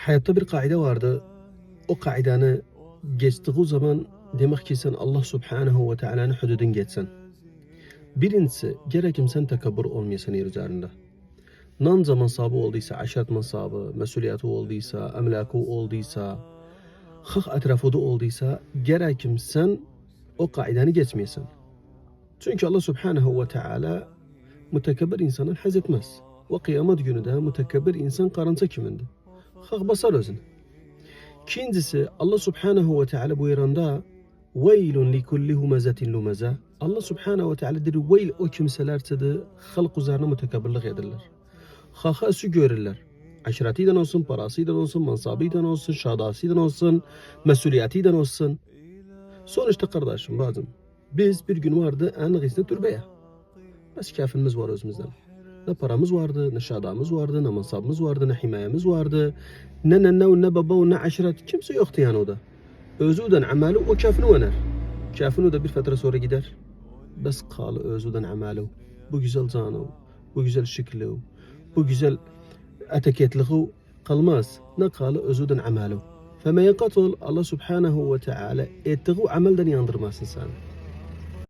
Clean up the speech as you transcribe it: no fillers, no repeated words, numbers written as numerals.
Hayatta bir kaide vardı. O kaideni geçtiği zaman demek ki sen Allah Subhanahu ve Teala'nın hududun geçsen. Birincisi gerekim sen tekabbür olmayasın yer üzerinde. Nanca mansabı olduysa, aşiret mansabı, mesuliyeti olduysa, emlakı olduysa, hak etrafı da olduysa gerekim sen o kaideni geçmeyesin. Çünkü Allah Subhanahu ve Teala mütekebbir insanın haz etmez. Ve kıyamet günü de mütekebbir insan karınsa kimindi? Hak basar özünü. İkincisi Allah Subhanahu ve Teala buyuranda veylun li kulli humazatin lumaza. Allah Subhanahu ve Teala dedi veyl o kimseler dedi halk üzerine mütekebbirlik edirler. Hakası görürler. Aşiretiden olsun, parasıyla olsun, mansabıyla olsun, şadasıyla olsun, mesuliyetiyle olsun. Sonuçta kardeşim bazen biz bir gün vardı en gizli türbeye. Bas kafirimiz var özümüzden. Ne paramız vardı, ne şadamız vardı, ne mansabımız vardı, ne himayemiz vardı. Ne baba, ne aşiret. Kimse yoktu yani o da. Özüden ameli o kafini öner. Kafini de bir fatra sonra gider. Bas kalı özüden ameli. Bu güzel canı, bu güzel şekli, bu güzel etiketliği kalmaz. Ne kalı özüden ameli. Fema yakatıl Allah Subhanahu ve Teala ettiği amelden yandırmasın sana.